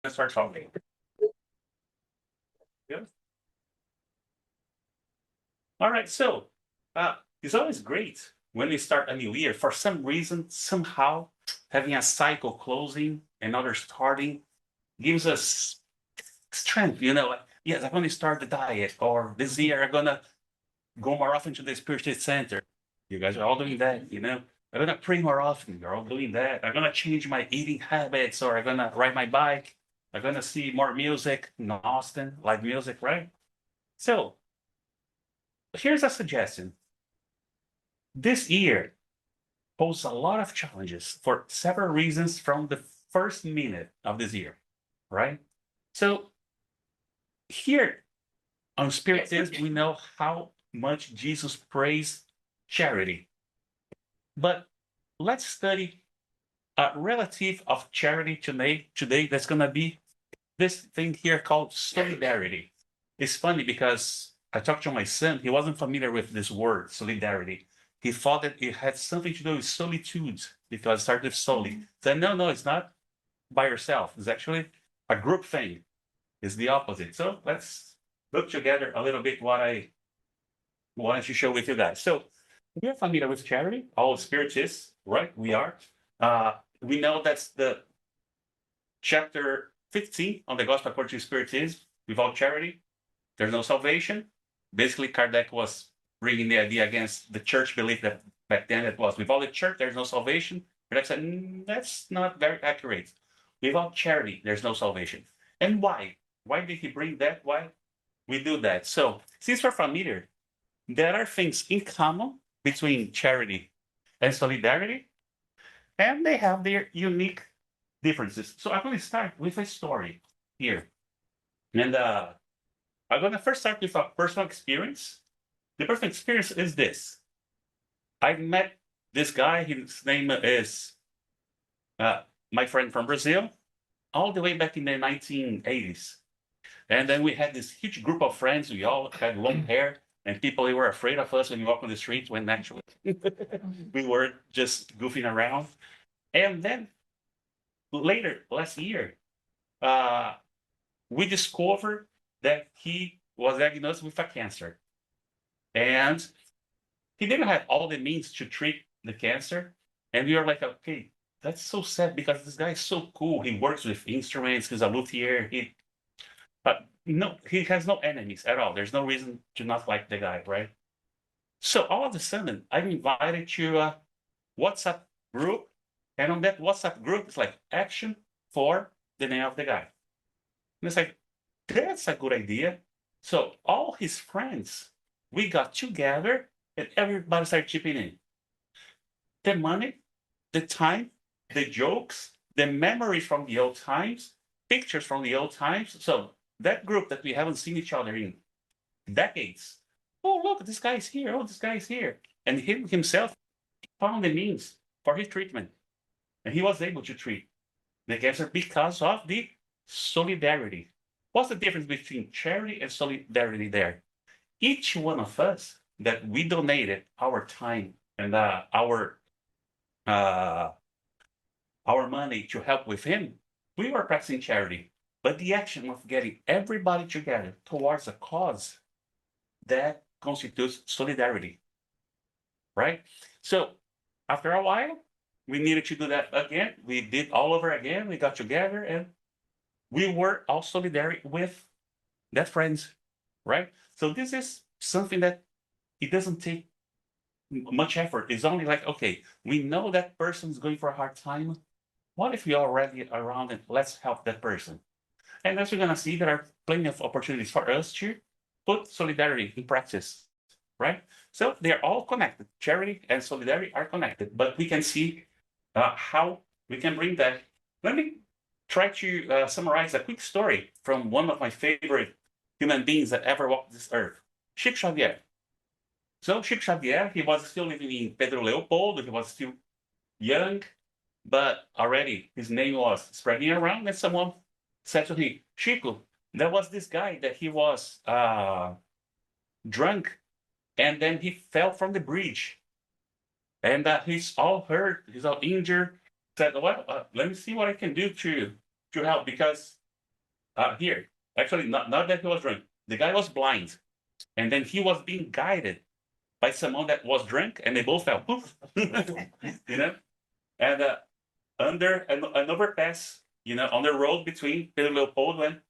start talking. Good. All right. So it's always great when we start a new year. For some reason, somehow, having a cycle closing, another starting, gives us strength. Like, yes, I'm going to start the diet, or this year I'm going to go more often to the Spiritist Center. You guys are all doing that. I'm going to pray more often. You're all doing that. I'm going to change my eating habits, or I'm going to ride my bike. I'm going to see more music in Austin, live music, right? So here's a suggestion. This year poses a lot of challenges for several reasons from the first minute of this year, right? So here on Spiritism, we know how much Jesus praised charity. But let's study a relative of charity today that's going to be this thing here called solidarity. It's funny because I talked to my son, he wasn't familiar with this word, solidarity. He thought that it had something to do with solitude because it started with soli. Said, no, it's not by yourself. It's actually a group thing. It's the opposite. So let's look together a little bit what I wanted to show with you guys. So we're familiar with charity, all spiritists, right? We are. We know that's the chapter 15 on the Gospel according to Spiritism. Without charity, there's no salvation. Basically, Kardec was bringing the idea against the church belief that back then it was without the church, there's no salvation. Kardec said, that's not very accurate. Without charity, there's no salvation. And why? Why did he bring that? Why we do that? So, since we're familiar, there are things in common between charity and solidarity, and they have their unique differences. So, I'm going to start with a story here. And I'm going to first start with a personal experience. The personal experience is this. I met this guy, his name is my friend from Brazil, all the way back in the 1980s. And then we had this huge group of friends. We all had long hair, and people they were afraid of us when we walked on the streets when actually we were just goofing around. And then later, last year, uh, we discovered that he was diagnosed with a cancer. And he didn't have all the means to treat the cancer. And we were like, okay, that's so sad because this guy is so cool. He works with instruments, he's a luthier. But no, he has no enemies at all. There's no reason to not like the guy, right? So all of a sudden, I'm invited to a WhatsApp group. And on that WhatsApp group, it's like action for the name of the guy. And it's like, that's a good idea. So all his friends, we got together and everybody started chipping in. The money, the time, the jokes, the memories from the old times, pictures from the old times. So that group that we haven't seen each other in decades. Oh, look, this guy's here. Oh, this guy's here. And he himself found the means for his treatment. And he was able to treat the cancer because of the solidarity. What's the difference between charity and solidarity there? Each one of us that we donated our time and uh, our money to help with him, we were practicing charity. But the action of getting everybody together towards a cause that constitutes solidarity, right? So after a while, we needed to do that again. We did all over again. We got together and we were all solidary with that friends, right? So this is something that it doesn't take much effort. It's only like, okay, we know that person's going for a hard time. What if we are already around and let's help that person? And as we're gonna see, there are plenty of opportunities for us to put solidarity in practice, right? So they're all connected. Charity and solidarity are connected, but we can see how we can bring that. Let me try to summarize a quick story from one of my favorite human beings that ever walked this earth, Chico Xavier. So Chico Xavier, he was still living in Pedro Leopoldo. He was still young, but already his name was spreading around, and someone said to him, Chico, there was this guy that he was drunk, and then he fell from the bridge, and he's all hurt, he's all injured. Said, well, let me see what I can do to help because Here, actually, not that he was drunk. The guy was blind, and then he was being guided by someone that was drunk, and they both fell. Poof. You know, and under an overpass, on the road between Pedro Leopoldo and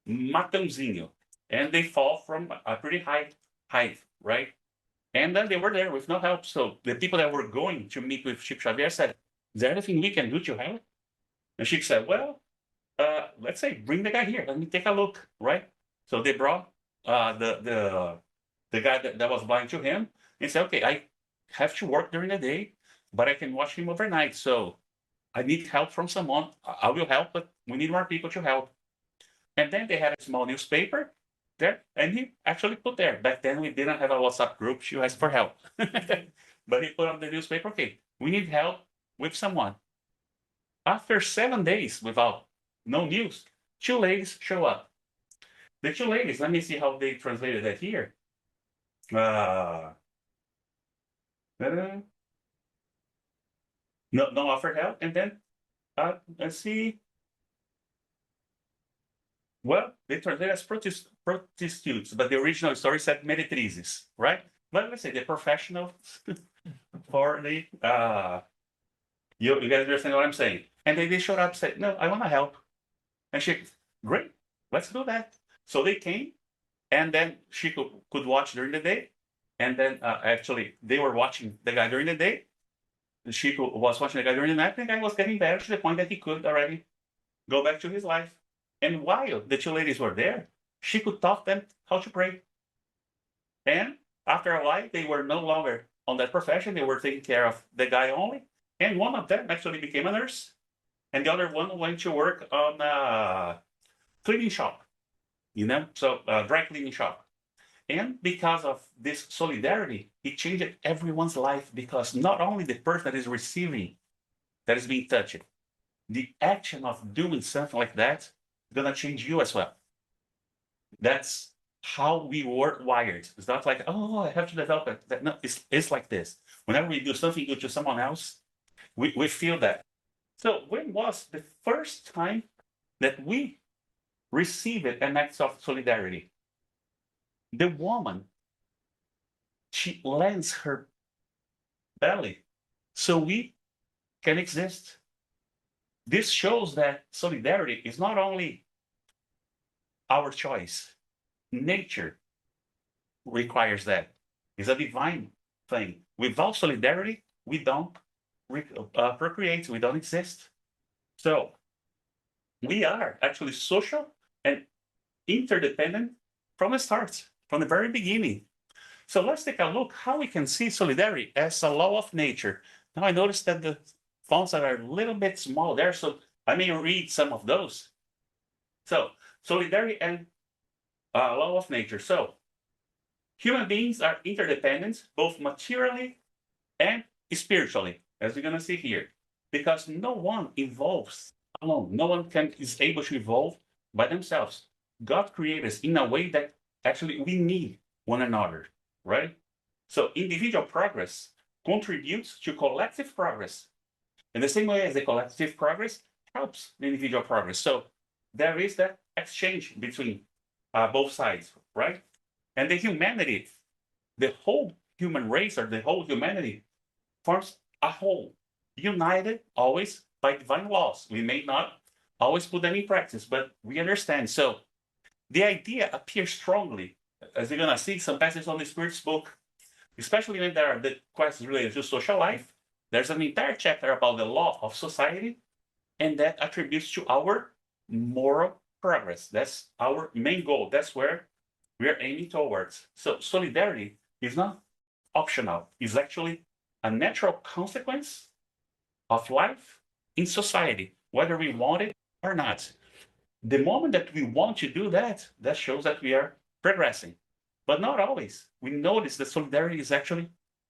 Matãozinho, and they fall from a pretty high height, right? And then they were there with no help. So the people that were going to meet with Chico Xavier said, "Is there anything we can do to help?" And Chico said, "Well, let's say bring the guy here. Let me take a look, right?" So they brought the guy that was blind to him and said, "Okay, I have to work during the day, but I can watch him overnight. So I need help from someone. I will help, but we need more people to help." And then they had a small newspaper there, and he actually put there. Back then, we didn't have a WhatsApp group to ask for help. But he put on the newspaper, okay, we need help with someone. After 7 days without no news, two ladies show up. The two ladies, let me see how they translated that here. Uh, no, no offer help. And then, let's see. Well, they translate as prostitutes, but the original story said meretrizes, right? But let's say the professional for the you guys understand what I'm saying? And they showed up, said, "No, I want to help." And she, "Great, let's do that." So they came, and then she could watch during the day, and then actually they were watching the guy during the day. She was watching the guy during the night. The guy was getting better to the point that he could already go back to his life. And while the two ladies were there, she could taught them how to pray. And after a while, they were no longer on that profession. They were taking care of the guy only. And one of them actually became a nurse. And the other one went to work on a cleaning shop, so a dry cleaning shop. And because of this solidarity, it changed everyone's life because not only the person that is receiving, that is being touched, the action of doing something like that is going to change you as well. That's how we were wired. It's not like, oh, I have to develop it. No, it's like this. Whenever we do something good to someone else, we feel that. So when was the first time that we received an act of solidarity? The woman, she lends her belly so we can exist. This shows that solidarity is not only our choice. Nature requires that. It's a divine thing. Without solidarity, we don't procreate, we don't exist. So we are actually social and interdependent from the start, from the very beginning. So let's take a look how we can see solidarity as a law of nature. Now I noticed that the fonts are a little bit small there, so I may read some of those. So solidarity and law of nature. So human beings are interdependent, both materially and spiritually, as we're going to see here, because no one evolves alone. No one is able to evolve by themselves. God created us in a way that actually we need one another, right? So individual progress contributes to collective progress in the same way as the collective progress helps the individual progress. So there is that exchange between both sides, right? And the humanity, the whole human race or the whole humanity forms a whole, united always by divine laws. We may not always put them in practice, but we understand. So the idea appears strongly, as you're going to see some passages on the Spirit's book, especially when there are the questions related to social life. There's an entire chapter about the law of society, and that attributes to our moral progress. That's our main goal. That's where we are aiming towards. So solidarity is not optional. It's actually a natural consequence of life in society, whether we want it or not. The moment that we want to do that, that shows that we are progressing. But not always. We notice that solidarity is actually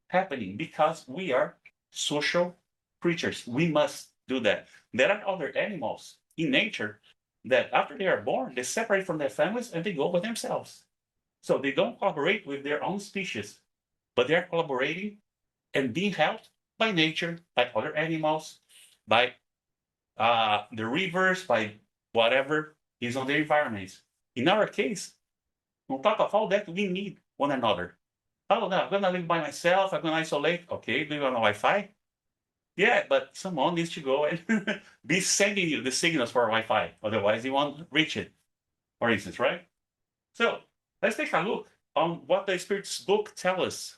happening because we are social creatures. We must do that. There are other animals in nature that after they are born, they separate from their families and they go by themselves. So they don't collaborate with their own species, but they're collaborating and being helped by nature, by other animals, by the rivers, by whatever is on the environment. In our case, on top of all that, we need one another. Oh, no, I'm going to live by myself. I'm going to isolate. Okay, live on Wi-Fi. Yeah, but someone needs to go and be sending you the signals for Wi-Fi. Otherwise, you won't reach it, for instance, right? So let's take a look on what the Spirit's book tells us.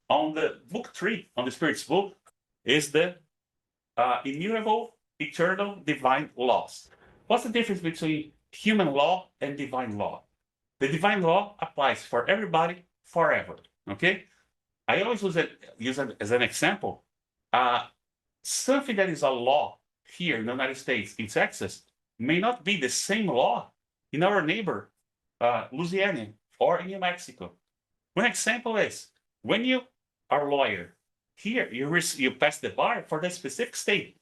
On the book 3, on the Spirit's book, is the immutable, eternal, divine laws. What's the difference between human law and divine law? The divine law applies for everybody forever. Okay? I always use it as an example. Something that is a law here in the United States, in Texas, may not be the same law in our neighbor, Louisiana, or in New Mexico. One example is when you are a lawyer, here you pass the bar for the specific state,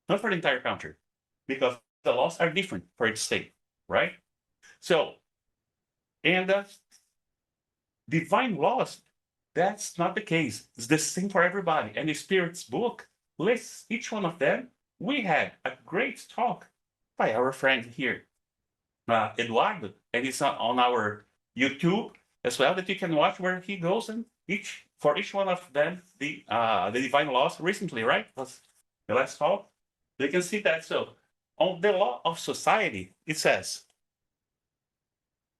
not for the entire country, because the laws are different for each state, right? So, and divine laws, that's not the case. It's the same for everybody. And the Spirit's book lists each one of them. We had a great talk by our friend here, Eduardo, and it's on our YouTube as well, that you can watch, where he goes and for each one of them, the divine laws recently, right? Was the last talk. You can see that. So on the law of society, it says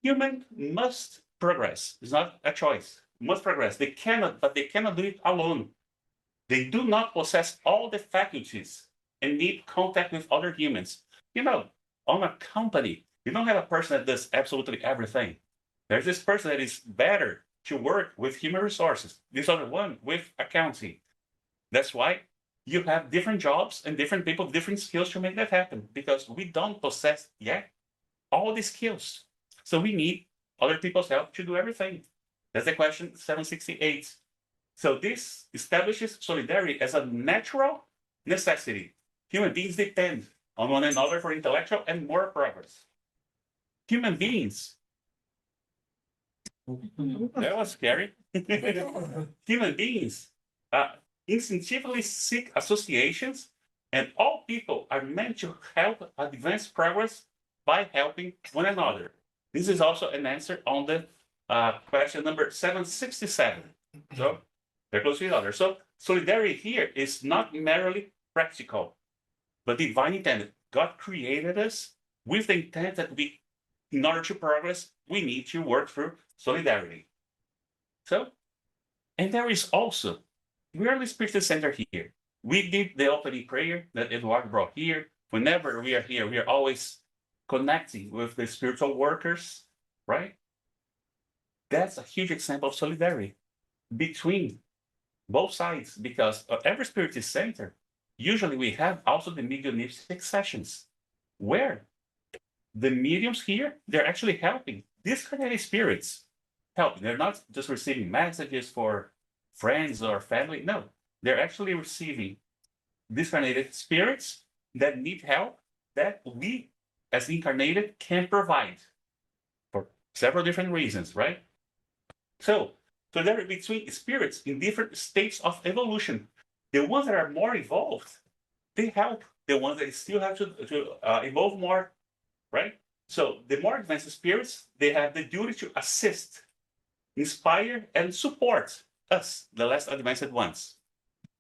human must progress. It's not a choice. Must progress. They cannot do it alone. They do not possess all the faculties and need contact with other humans. You know, on a company, you don't have a person that does absolutely everything. There's this person that is better to work with human resources, this other one with accounting. That's why you have different jobs and different people with different skills to make that happen, because we don't possess yet all the skills. So we need other people's help to do everything. That's the question 768. So this establishes solidarity as a natural necessity. Human beings depend on one another for intellectual and moral progress. Human beings, that was scary. Human beings instinctively seek associations, and all people are meant to help advance progress by helping one another. This is also an answer on the question number 767. So they're close to each other. So solidarity here is not merely practical, but divine intended. God created us with the intent that in order to progress, we need to work through solidarity. So, and there is also, we are the Spiritist Center here. We did the opening prayer that Eduardo brought here. Whenever we are here, we are always connecting with the spiritual workers, right? That's a huge example of solidarity between both sides, because every Spiritist Center, usually we have also the mediumistic sessions, where the mediums here, they're actually helping these Kardec spirits. Helping. They're not just receiving messages for friends or family. No, they're actually receiving discarnated spirits that need help that we, as incarnated, can provide for several different reasons, right? So there between spirits in different states of evolution. The ones that are more evolved, they help the ones that still have to evolve more, right? So the more advanced spirits, they have the duty to assist, inspire, and support us, the less advanced ones,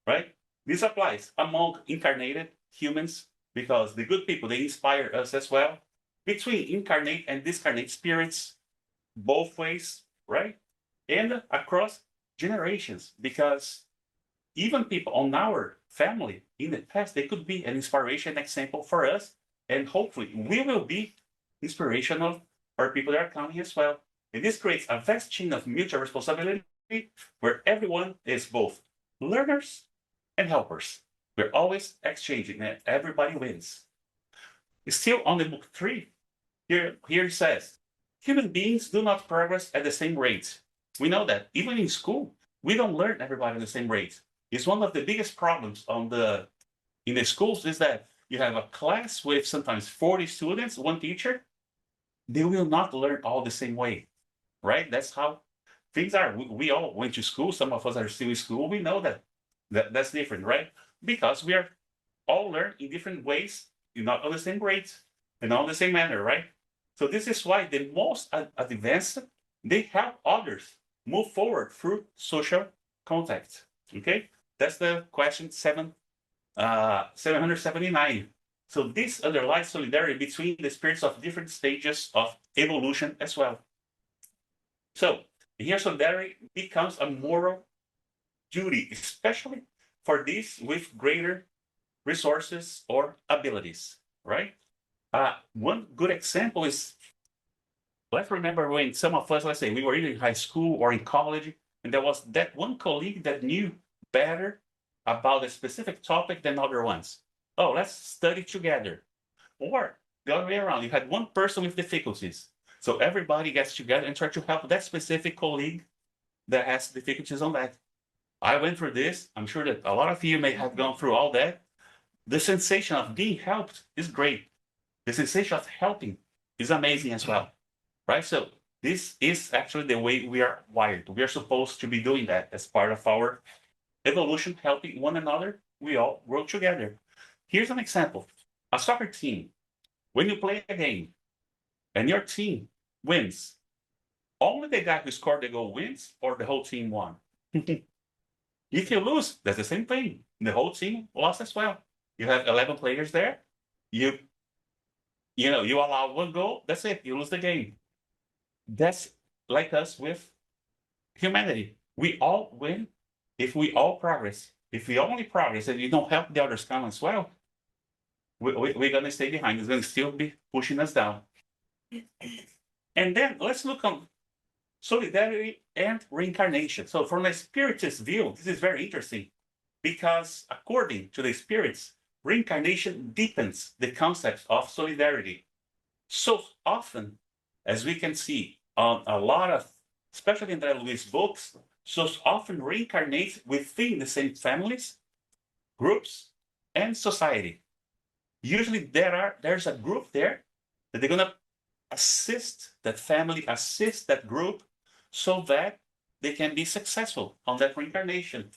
right? This applies among incarnated humans, because the good people, they inspire us as well. Between incarnate and discarnate spirits, both ways, right? And across generations, because even people on our family in the past, they could be an inspiration example for us, and hopefully we will be inspirational for people that are coming as well. And this creates a vast chain of mutual responsibility where everyone is both learners and helpers. We're always exchanging, and everybody wins. Still on the book 3, here it says, human beings do not progress at the same rate. We know that even in school, we don't learn everybody at the same rate. It's one of the biggest problems in the schools, is that you have a class with sometimes 40 students, one teacher. They will not learn all the same way, right? That's how things are. We all went to school. Some of us are still in school. We know that's different, right? Because we are all learn in different ways, not on the same grades and not on the same manner, right? So this is why the most advanced, they help others move forward through social contact. Okay, that's the question 779. So this underlies solidarity between the spirits of different stages of evolution as well. So here solidarity becomes a moral duty, especially for these with greater resources or abilities, right? One good example is, let's remember when some of us, let's say, we were either in high school or in college, and there was that one colleague that knew better about a specific topic than other ones. Oh, let's study together. Or the other way around, you had one person with difficulties. So everybody gets together and try to help that specific colleague that has difficulties on that. I went through this. I'm sure that a lot of you may have gone through all that. The sensation of being helped is great. The sensation of helping is amazing as well, right? So this is actually the way we are wired. We are supposed to be doing that as part of our evolution, helping one another. We all grow together. Here's an example. A soccer team, when you play a game and your team wins, only the guy who scored the goal wins or the whole team won. If you lose, that's the same thing. The whole team lost as well. You have 11 players there. You you allow one goal, that's it. You lose the game. That's like us with humanity. We all win if we all progress. If we only progress and you don't help the others come as well, we're going to stay behind. It's going to still be pushing us down. And then let's look on solidarity and reincarnation. So from a spiritist view, this is very interesting because according to the spirits, reincarnation deepens the concept of solidarity. So often, as we can see on a lot of, especially in André Luiz books, so often reincarnates within the same families, groups, and society. Usually there's a group there that they're gonna assist that family, assist that group, so that they can be successful on that reincarnation.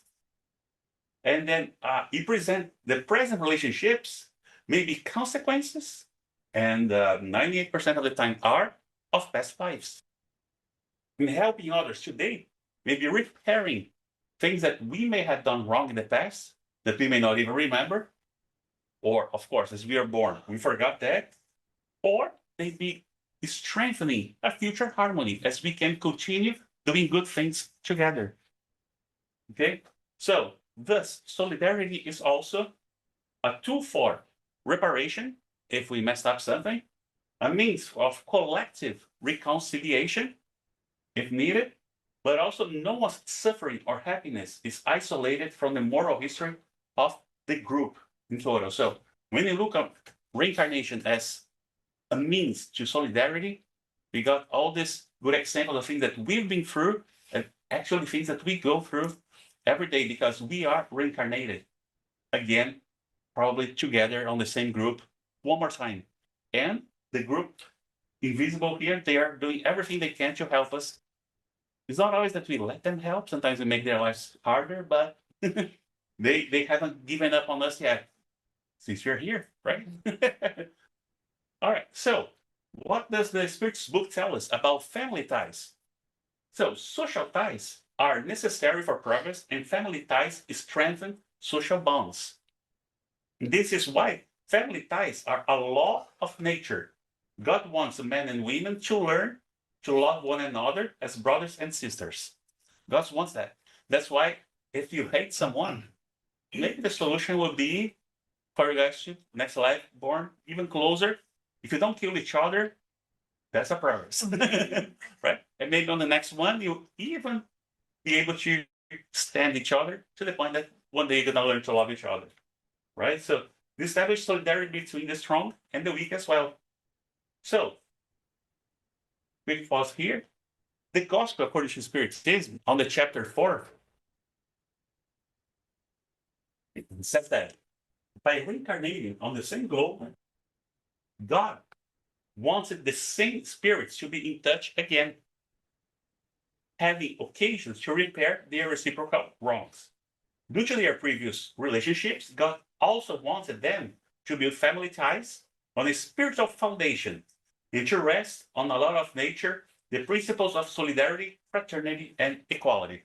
And then the present relationships may be consequences, and 98% of the time are of past lives. In helping others today, maybe repairing things that we may have done wrong in the past that we may not even remember, or of course, as we are born, we forgot that, or they be strengthening a future harmony as we can continue doing good things together. Okay, so thus solidarity is also a tool for reparation if we messed up something, a means of collective reconciliation if needed, but also no one's suffering or happiness is isolated from the moral history of the group in total. So when you look at reincarnation as a means to solidarity, we got all this good example of things that we've been through and actually things that we go through every day because we are reincarnated again, probably together on the same group one more time. And the group invisible here, they are doing everything they can to help us. It's not always that we let them help. Sometimes we make their lives harder, but they haven't given up on us yet since you're here, right? All right. So what does the Spirit's book tell us about family ties? So social ties are necessary for progress, and family ties strengthen social bonds. This is why family ties are a law of nature. God wants men and women to learn to love one another as brothers and sisters. God wants that. That's why if you hate someone, maybe the solution would be for you guys to next life born even closer. If you don't kill each other, that's a progress, right? And maybe on the next one, you even be able to stand each other to the point that one day you're gonna learn to love each other, right? So we establish solidarity between the strong and the weak as well. So we pause here. The gospel according to Spiritism on the chapter 4, it says that by reincarnating on the same globe, God wanted the same spirits to be in touch again, having occasions to repair their reciprocal wrongs. Due to their previous relationships, God also wanted them to build family ties on a spiritual foundation and to rest on a lot of nature, the principles of solidarity, fraternity, and equality.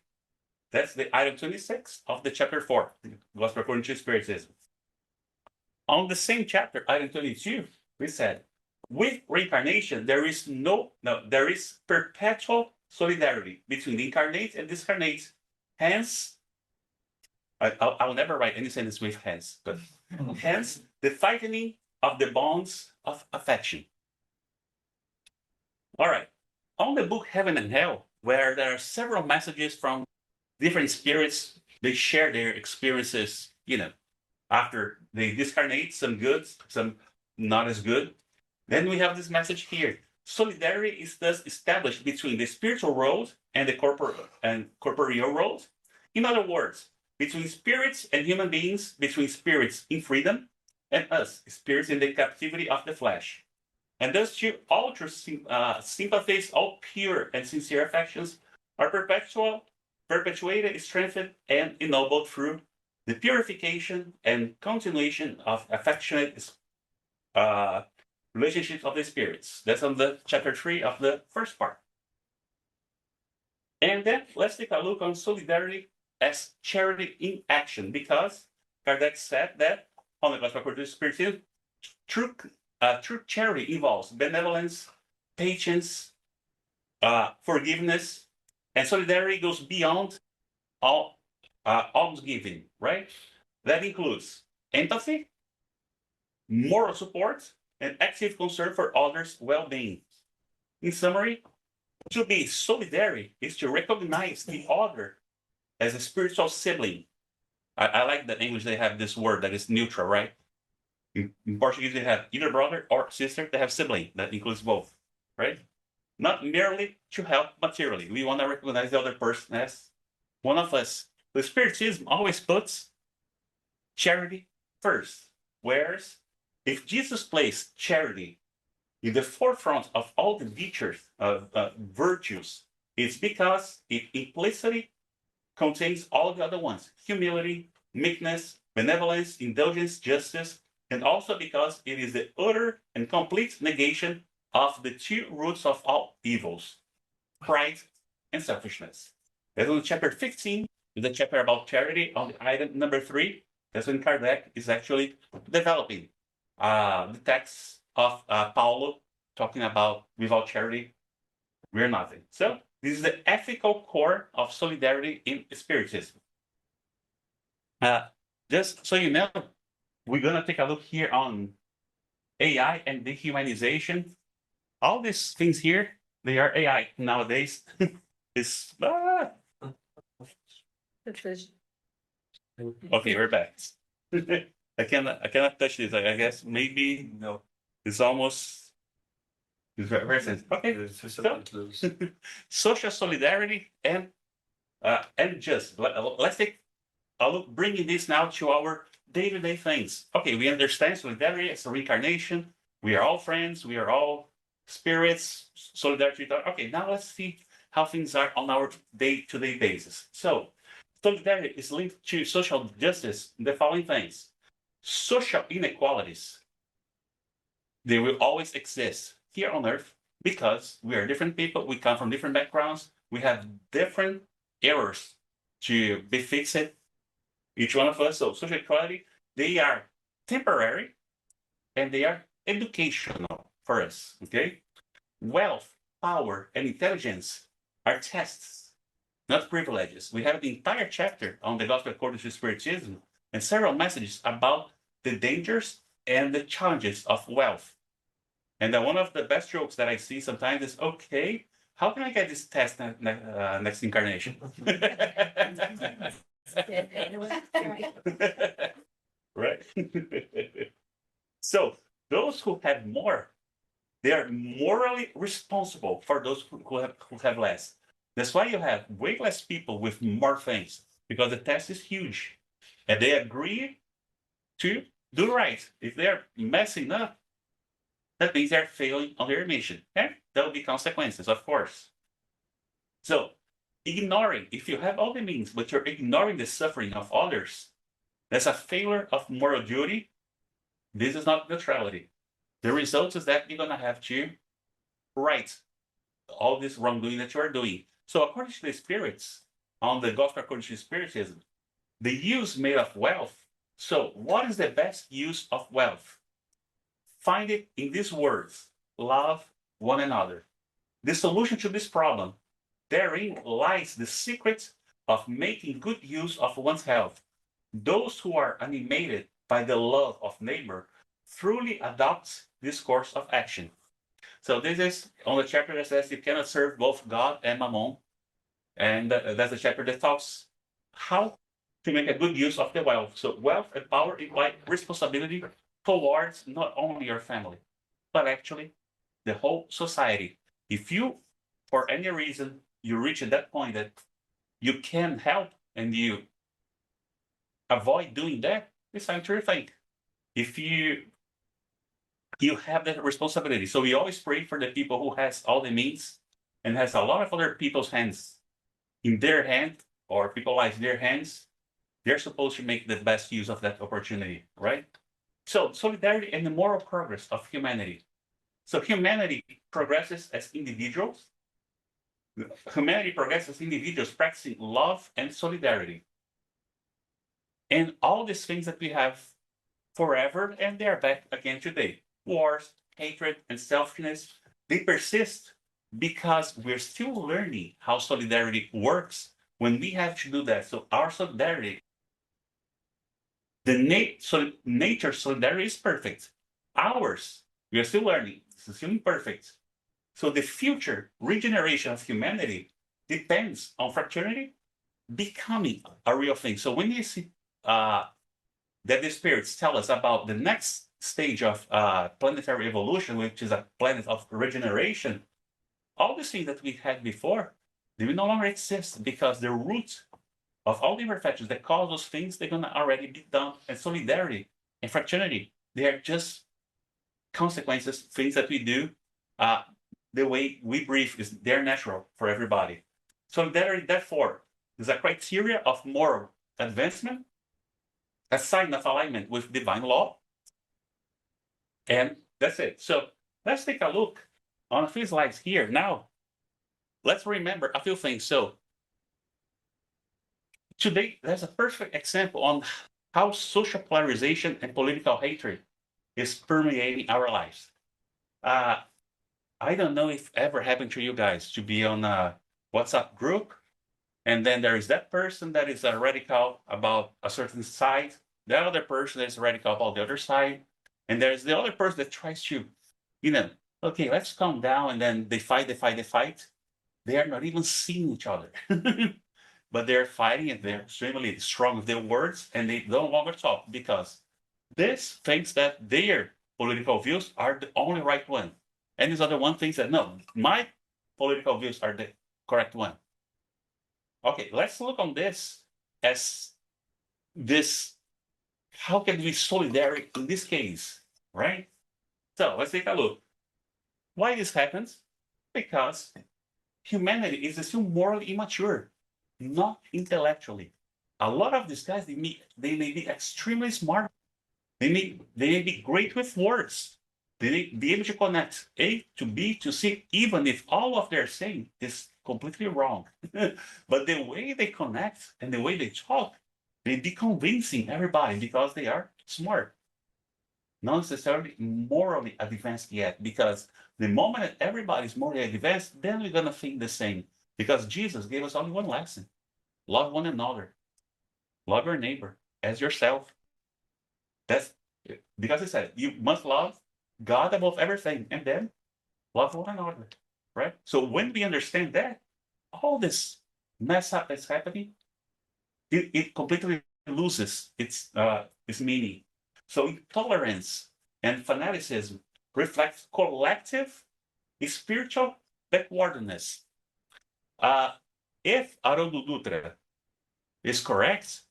That's the item 26 of the chapter 4, Gospel according to Spiritism. On the same chapter, item 22, we said, with reincarnation, there is perpetual solidarity between the incarnate and discarnate. Hence, I'll never write any sentence with hence, but hence the tightening of the bonds of affection. All right. On the book Heaven and Hell, where there are several messages from different spirits, they share their experiences, after they discarnate, some good, some not as good. Then we have this message here. Solidarity is thus established between the spiritual world and the corporeal world. In other words, between spirits and human beings, between spirits in freedom and us, spirits in the captivity of the flesh. And thus to all true sympathies, all pure and sincere affections are perpetuated, strengthened, and ennobled through the purification and continuation of affectionate relationships of the spirits. That's on the chapter 3 of the first part. And then let's take a look on solidarity as charity in action, because Kardec said that on the Gospel according to Spiritism, true charity involves benevolence, patience, forgiveness, and solidarity goes beyond all almsgiving, right? That includes empathy, moral support, and active concern for others' well-being. In summary, to be solidary is to recognize the other as a spiritual sibling. I like that in English they have this word that is neutral, right? In Portuguese, they have either brother or sister. They have sibling. That includes both, right? Not merely to help materially. We want to recognize the other person as one of us. The Spiritism always puts charity first. Whereas, if Jesus placed charity in the forefront of all the virtues, it's because it implicitly contains all the other ones: humility, meekness, benevolence, indulgence, justice, and also because it is the utter and complete negation of the two roots of all evils: pride and selfishness. That's on chapter 15, the chapter about charity, on the item number 3. That's when Kardec is actually developing the text of Paulo, talking about without charity, we're nothing. So this is the ethical core of solidarity in Spiritism. Just so you know, we're going to take a look here on AI and dehumanization. All these things here, they are AI nowadays. Okay, we're back. I cannot touch this. I guess maybe no. It's almost. It's very sensitive. Okay. So, social solidarity and just let's take a look, bringing this now to our day-to-day things. Okay, we understand solidarity as a reincarnation. We are all friends. We are all spirits. Solidarity. Okay, now let's see how things are on our day-to-day basis. So, solidarity is linked to social justice in the following things. Social inequalities, they will always exist here on Earth because we are different people. We come from different backgrounds. We have different errors to be fixed, each one of us. So social equality, they are temporary and they are educational for us, okay? Wealth, power, and intelligence are tests, not privileges. We have the entire chapter on the Gospel according to Spiritism and several messages about the dangers and the challenges of wealth. And one of the best jokes that I see sometimes is, okay, how can I get this test next incarnation? Right? So those who have more, they are morally responsible for those who have less. That's why you have way less people with more things, because the test is huge. And they agree to do right. If they're messing up, that means they're failing on their mission. And there will be consequences, of course. So, ignoring, if you have all the means, but you're ignoring the suffering of others, that's a failure of moral duty. This is not neutrality. The result is that you're going to have to right all this wrongdoing that you are doing. So according to the spirits, on the gospel according to spiritism, the use made of wealth. So what is the best use of wealth? Find it in these words: love one another. The solution to this problem, therein lies the secret of making good use of one's health. Those who are animated by the love of neighbor truly adopt this course of action. So this is on the chapter that says you cannot serve both God and Mammon, and that's the chapter that talks how to make a good use of the wealth. So wealth and power imply responsibility towards not only your family, but actually the whole society. If you, for any reason, you reach at that point that you can help and you avoid doing that, it's time to rethink. If you have that responsibility. So we always pray for the people who has all the means and has a lot of other people's hands in their hand, or people like their hands. They're supposed to make the best use of that opportunity, right? So solidarity and the moral progress of humanity. So humanity progresses as individuals. Humanity progresses as individuals practicing love and solidarity. And all these things that we have forever, and they are back again today. Wars, hatred, and selfishness, they persist because we're still learning how solidarity works when we have to do that. So our solidarity, nature solidarity is perfect. Ours, we are still learning. It's still imperfect. So the future regeneration of humanity depends on fraternity becoming a real thing. So when you see that the spirits tell us about the next stage of planetary evolution, which is a planet of regeneration, all the things that we had before, they will no longer exist because the root of all the imperfections that cause those things, they're going to already be done. And solidarity and fraternity, they are just consequences, things that we do. The way we breathe is they're natural for everybody. Solidarity, therefore, is a criteria of moral advancement, a sign of alignment with divine law, and that's it. So let's take a look on a few slides here. Now, let's remember a few things. So today, there's a perfect example on how social polarization and political hatred is permeating our lives. I don't know if ever happened to you guys to be on a WhatsApp group, and then there is that person that is a radical about a certain side, the other person is radical about the other side, and there's the other person that tries to, okay, let's calm down, and then they fight. They are not even seeing each other, but they're fighting, and they're extremely strong with their words, and they no longer talk because this thinks that their political views are the only right one. And this other one thinks that, no, my political views are the correct one. Okay, let's look on this as this, how can we solidarize in this case, right? So let's take a look. Why this happens? Because humanity is still morally immature, not intellectually. A lot of these guys, they may be extremely smart. They may be great with words. They may be able to connect A to B to C, even if all of their saying is completely wrong. But the way they connect and the way they talk, they be convincing everybody because they are smart. Not necessarily morally advanced yet, because the moment that everybody is morally advanced, then we're gonna think the same. Because Jesus gave us only one lesson: love one another, love your neighbor as yourself. That's because he said you must love God above everything, and then love one another, right? So when we understand that, all this mess up that's happening, it completely loses its meaning. So intolerance and fanaticism reflect collective spiritual backwardness. If Haroldo Dutra is correct,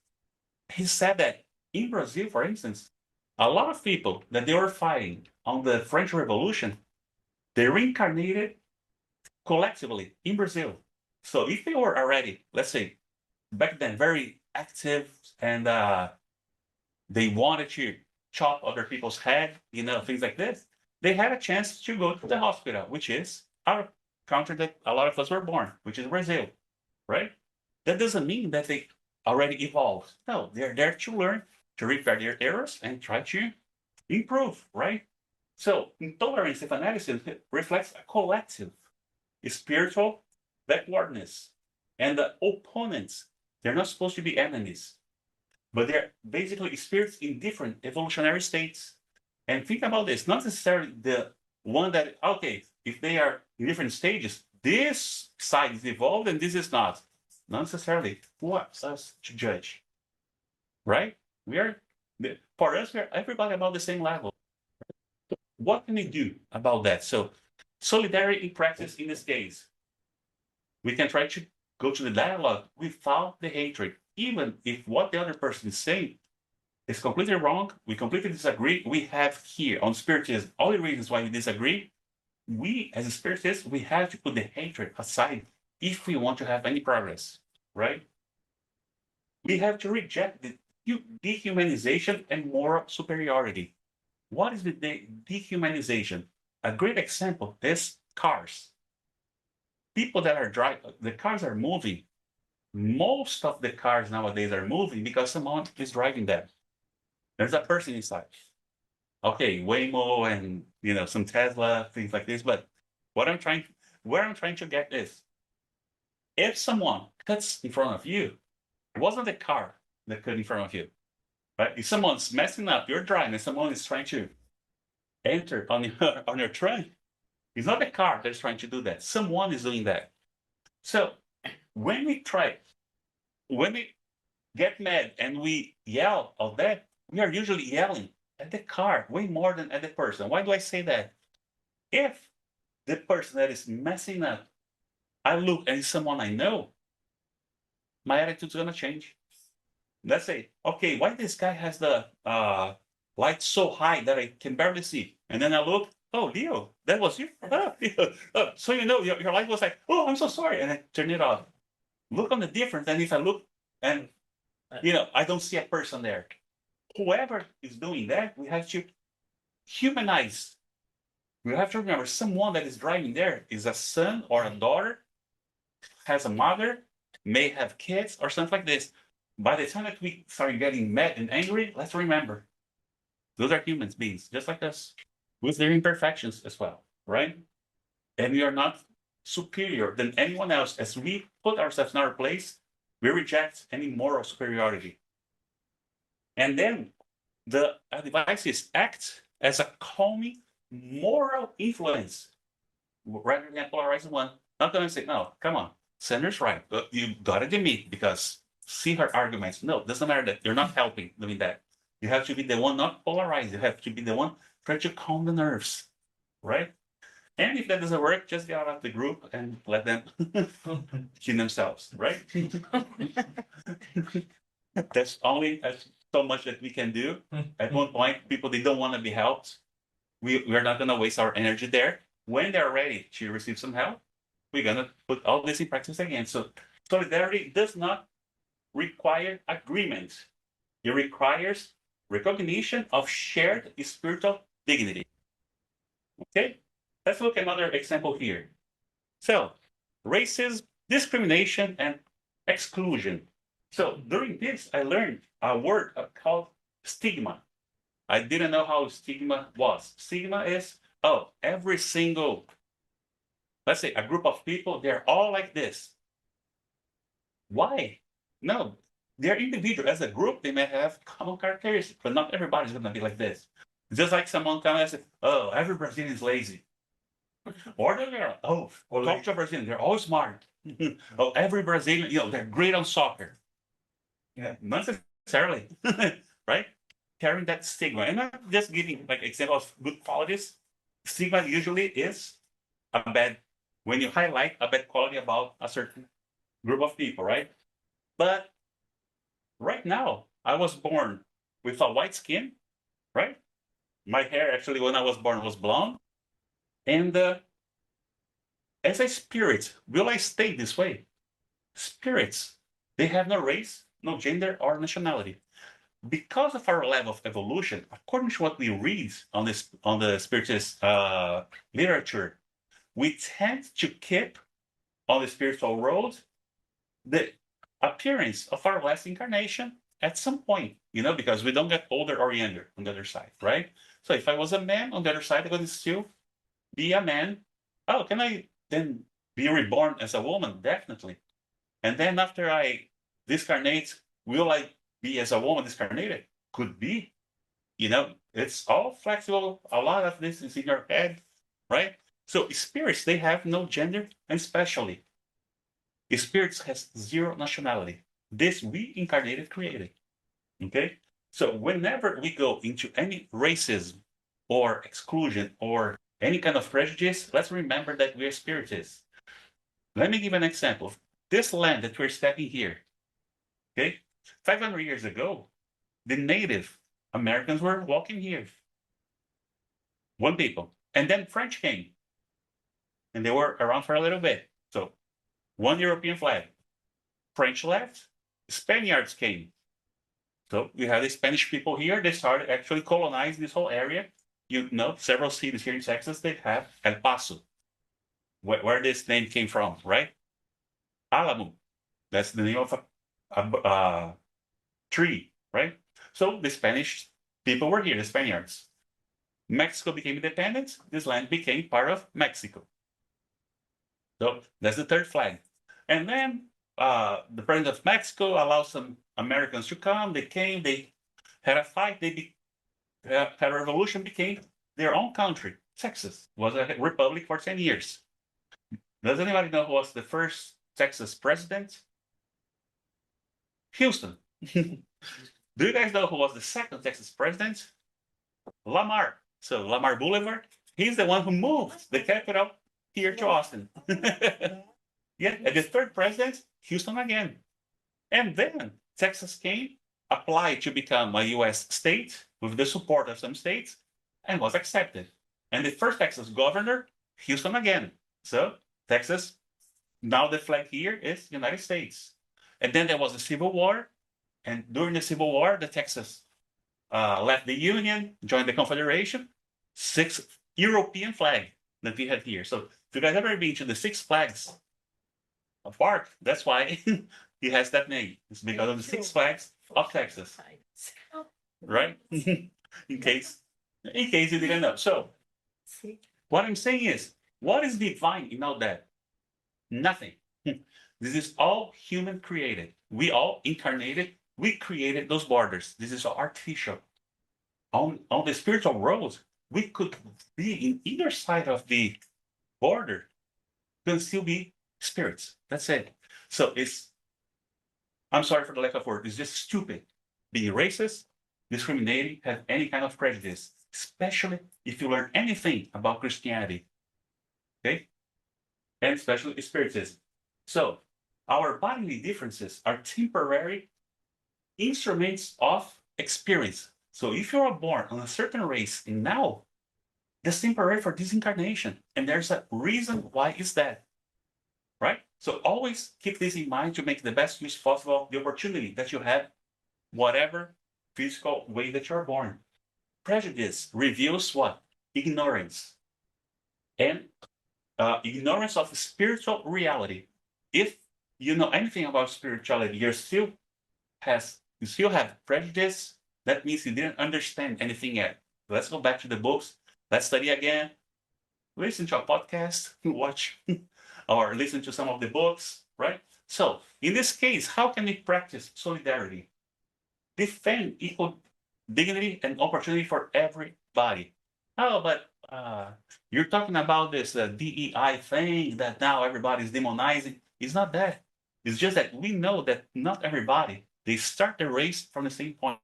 he said that in Brazil, for instance, a lot of people that they were fighting on the French Revolution, they reincarnated collectively in Brazil. So if they were already, let's say, back then very active and they wanted to chop other people's head, things like this, they had a chance to go to the hospital, which is our country that a lot of us were born, which is Brazil, right? That doesn't mean that they already evolved. No, they're there to learn, to repair their errors, and try to improve, right? So intolerance, if analysis, reflects a collective spiritual backwardness. And the opponents, they're not supposed to be enemies, but they're basically spirits in different evolutionary states. And think about this, not necessarily the one that, okay, if they are in different stages, this side is evolved and this is not. Not necessarily. Who are us to judge? Right? We are, for us, we're everybody about the same level. What can we do about that? So, solidarity in practice in this case, we can try to go to the dialogue without the hatred, even if what the other person is saying is completely wrong, we completely disagree. We have here on Spiritism all the reasons why we disagree. We, as a Spiritist, we have to put the hatred aside if we want to have any progress, right? We have to reject the dehumanization and moral superiority. What is the dehumanization? A great example is cars. People that are driving, the cars are moving. Most of the cars nowadays are moving because someone is driving them. There's a person inside. Okay, Waymo and some Tesla, things like this. But where I'm trying to get is, if someone cuts in front of you, it wasn't the car that cut in front of you. But if someone's messing up, you're driving, and someone is trying to enter on your truck, it's not the car that's trying to do that. Someone is doing that. So when we get mad and we yell at that, we are usually yelling at the car way more than at the person. Why do I say that? If the person that is messing up, I look and it's someone I know, my attitude's gonna change. Let's say, okay, why this guy has the light so high that I can barely see? And then I look, oh, Leo, that was you? Oh, Leo. Oh, so your light was like, oh, I'm so sorry. And I turn it off. Look on the difference. And if I look and, I don't see a person there. Whoever is doing that, we have to humanize. We have to remember someone that is driving there is a son or a daughter, has a mother, may have kids or something like this. By the time that we start getting mad and angry, let's remember those are human beings, just like us, with their imperfections as well, right? And we are not superior than anyone else. As we put ourselves in our place, we reject any moral superiority. And then the advice is act as a calming moral influence rather than a polarizing one. Not going to say, no, come on, Sandra's right. You got to admit because see her arguments. No, it doesn't matter that you're not helping doing that. You have to be the one not polarized. You have to be the one trying to calm the nerves, right? And if that doesn't work, just get out of the group and let them kill themselves, right? That's only so much that we can do. At one point, people, they don't want to be helped. We're not going to waste our energy there. When they're ready to receive some help, we're going to put all this in practice again. So solidarity does not require agreement. It requires recognition of shared spiritual dignity. Okay? Let's look at another example here. So, racism, discrimination, and exclusion. So, during this, I learned a word called stigma. I didn't know how stigma was. Stigma is, every single, let's say, a group of people, they're all like this. Why? No, they're individual. As a group, they may have common characteristics, but not everybody's going to be like this. Just like someone comes and says, oh, every Brazilian is lazy. Or they're, talk to a Brazilian, they're all smart. Oh, every Brazilian, they're great on soccer. Yeah, not necessarily, right? Carrying that stigma. And I'm just giving like example of good qualities. Stigma usually is a bad, when you highlight a bad quality about a certain group of people, right? But right now, I was born with a white skin, right? My hair actually, when I was born, was blonde. And as a spirit, will I stay this way? Spirits, they have no race, no gender, or nationality. Because of our level of evolution, according to what we read on the spiritist literature, we tend to keep on the spiritual road the appearance of our last incarnation at some point, because we don't get older or younger on the other side, right? So if I was a man on the other side, I'm going to still be a man. Oh, can I then be reborn as a woman? Definitely. And then after I discarnate, will I be as a woman discarnated? Could be. It's all flexible. A lot of this is in your head, right? So spirits, they have no gender, and especially spirits has zero nationality. This we incarnated created. Okay? So whenever we go into any racism or exclusion or any kind of prejudice, let's remember that we're spiritists. Let me give an example. This land that we're stepping here, okay? 500 years ago, the Native Americans were walking here. One people. And then French came. And they were around for a little bit. So one European flag. French left, Spaniards came. So we have the Spanish people here. They started actually colonizing this whole area. Several cities here in Texas, they have El Paso, where this name came from, right? Alamo, that's the name of a tree, right? So the Spanish people were here, the Spaniards. Mexico became independent. This land became part of Mexico. So that's the third flag. And then the president of Mexico allowed some Americans to come. They came, they had a fight, they had a revolution, became their own country. Texas was a republic for 10 years. Does anybody know who was the first Texas president? Houston. Do you guys know who was the second Texas president? Lamar. So Lamar Boulevard, he's the one who moved the capital here to Austin. Yeah, and the third president, Houston again. And then Texas came, applied to become a US state with the support of some states, and was accepted. And the first Texas governor, Houston again. So Texas, now the flag here is United States. And then there was a civil war. And during the Civil War, the Texas left the Union, joined the Confederation, sixth European flag that we have here. So if you guys ever been to the Six Flags Park, that's why he has that name. It's because of the Six Flags of Texas, right? in case you didn't know. So what I'm saying is, what is divine in all that? Nothing. This is all human created. We all incarnated. We created those borders. This is artificial. On the spiritual road, we could be in either side of the border, can still be spirits. That's it. So I'm sorry for the lack of word, it's just stupid. Being racist, discriminating, have any kind of prejudice, especially if you learn anything about Christianity. Okay? And especially Spiritism. So our bodily differences are temporary instruments of experience. So if you are born on a certain race and now that's temporary for this incarnation, and there's a reason why is that, right? So always keep this in mind to make the best use possible of the opportunity that you have, whatever physical way that you're born. Prejudice reveals what? Ignorance. And ignorance of spiritual reality. If you know anything about spirituality, you still have prejudice. That means you didn't understand anything yet. Let's go back to the books. Let's study again. Listen to a podcast, watch, or listen to some of the books, right? So, in this case, how can we practice solidarity? Defend equal dignity and opportunity for everybody. Oh, but you're talking about this DEI thing that now everybody's demonizing. It's not that. It's just that we know that not everybody, they start the race from the same point.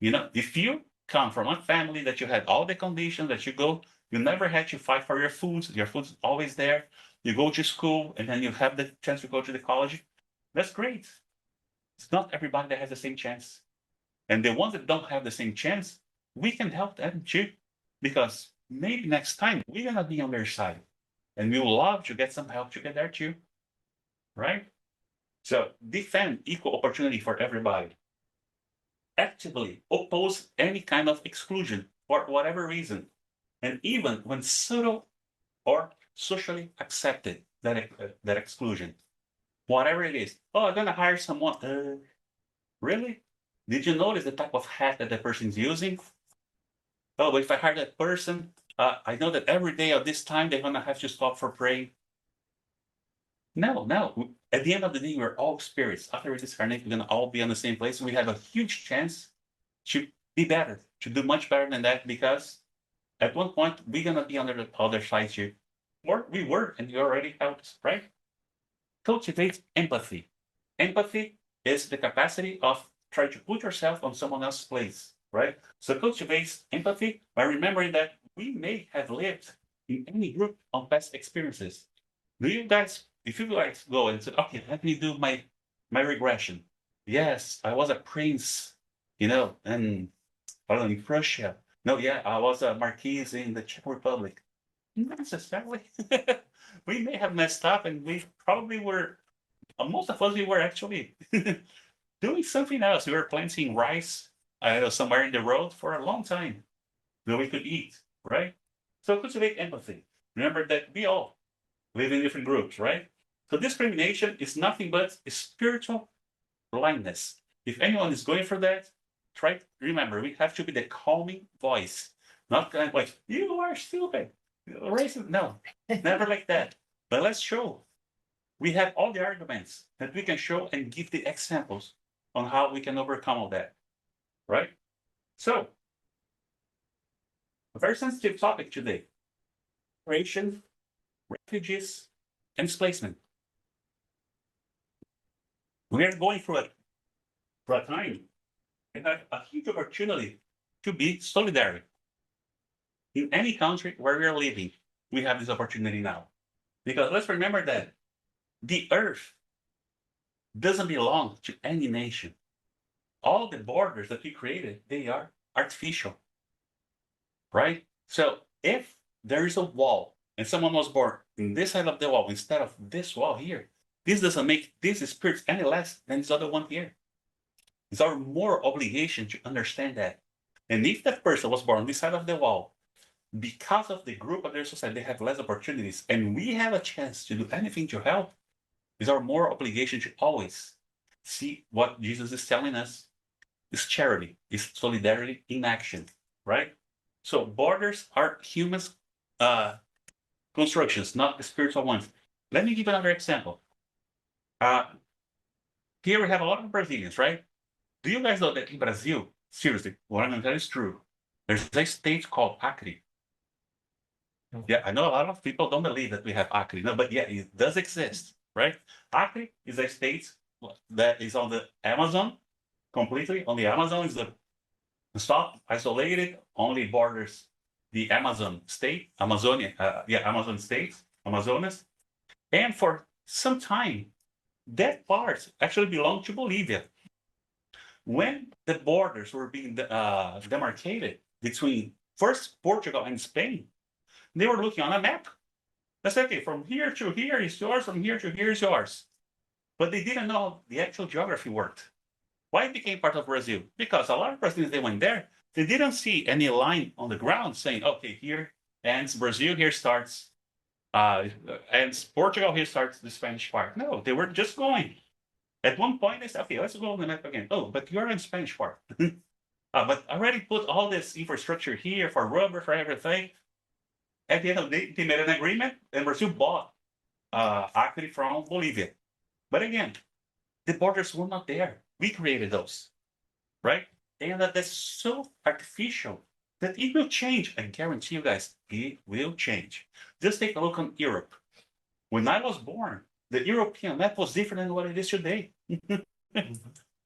If you come from a family that you had all the conditions that you never had to fight for your food's always there. You go to school and then you have the chance to go to the college. That's great. It's not everybody that has the same chance. And the ones that don't have the same chance, we can help them too. Because maybe next time we're going to be on their side. And we will love to get some help to get there too. Right? So defend equal opportunity for everybody. Actively oppose any kind of exclusion for whatever reason. And even when subtle or socially accepted that exclusion. Whatever it is. Oh, I'm gonna hire someone. Really? Did you notice the type of hat that the person's using? Oh, but if I hire that person, I know that every day at this time they're gonna have to stop for praying. No, no. At the end of the day, we're all spirits. After we discarnate, we're gonna all be on the same place. We have a huge chance to be better, to do much better than that, because at one point we're gonna be on the other side too. Or we were, and you already helped, right? Cultivate empathy. Empathy is the capacity of trying to put yourself on someone else's place, right? So cultivate empathy by remembering that we may have lived in any group on past experiences. Do you guys, if you guys go and say, okay, let me do my regression. Yes, I was a prince, and I don't know, in Prussia. No, yeah, I was a marquis in the Czech Republic. Not necessarily. We may have messed up, and we probably were. Most of us, we were actually doing something else. We were planting rice, I don't know, somewhere in the road for a long time that we could eat, right? So cultivate empathy. Remember that we all live in different groups, right? So discrimination is nothing but a spiritual blindness. If anyone is going for that, try. Remember, we have to be the calming voice, not kind of like you are stupid, racist. No, never like that. But let's show we have all the arguments that we can show and give the examples on how we can overcome all that, right? So, a very sensitive topic today: migration, refugees, and displacement. We are going through a time and have a huge opportunity to be solidary. In any country where we are living, we have this opportunity now. Because let's remember that the earth doesn't belong to any nation. All the borders that we created, they are artificial, right? So if there is a wall and someone was born in this side of the wall instead of this wall here, this doesn't make this spirit any less than this other one here. It's our moral obligation to understand that. And if that person was born on this side of the wall, because of the group of their society, they have less opportunities, and we have a chance to do anything to help, it's our moral obligation to always see what Jesus is telling us is charity, is solidarity in action, right? So borders are humans' constructions, not the spiritual ones. Let me give another example. Here we have a lot of Brazilians, right? Do you guys know that in Brazil, seriously, what I'm going to tell you is true. There's a state called Acre. Yeah, I know a lot of people don't believe that we have Acre, no, but yeah, it does exist, right? Acre is a state that is on the Amazon, completely on the Amazon. Is the stop isolated, only borders the Amazon state, Amazonia, Amazon state, Amazonas, and for some time, that part actually belonged to Bolivia. When the borders were being demarcated between first Portugal and Spain, they were looking on a map. That's okay, from here to here is yours, from here to here is yours. But they didn't know how the actual geography worked. Why it became part of Brazil? Because a lot of Brazilians, they went there, they didn't see any line on the ground saying, okay, here ends Brazil, here starts, ends Portugal, here starts the Spanish part. No, they were just going. At one point, they said, okay, let's go on the map again. Oh, but you're in Spanish part. But I already put all this infrastructure here for rubber, for everything. At the end of the day, they made an agreement, and Brazil bought Acre from Bolivia. But again, the borders were not there. We created those, right? And that's so artificial that it will change. I guarantee you guys, it will change. Just take a look on Europe. When I was born, the European map was different than what it is today,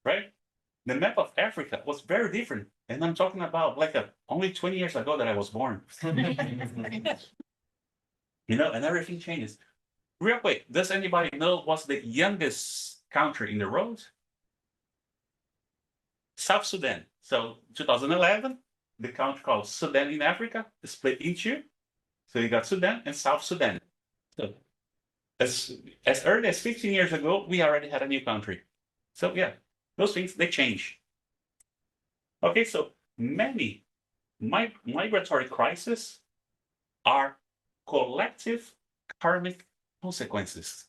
right? The map of Africa was very different. And I'm talking about like only 20 years ago that I was born. And everything changes. Real quick, does anybody know what's the youngest country in the world? South Sudan. So 2011, the country called Sudan in Africa is split in two. So you got Sudan and South Sudan. So as early as 15 years ago, we already had a new country. So yeah, those things, they change. Okay, so many migratory crises are collective karmic consequences.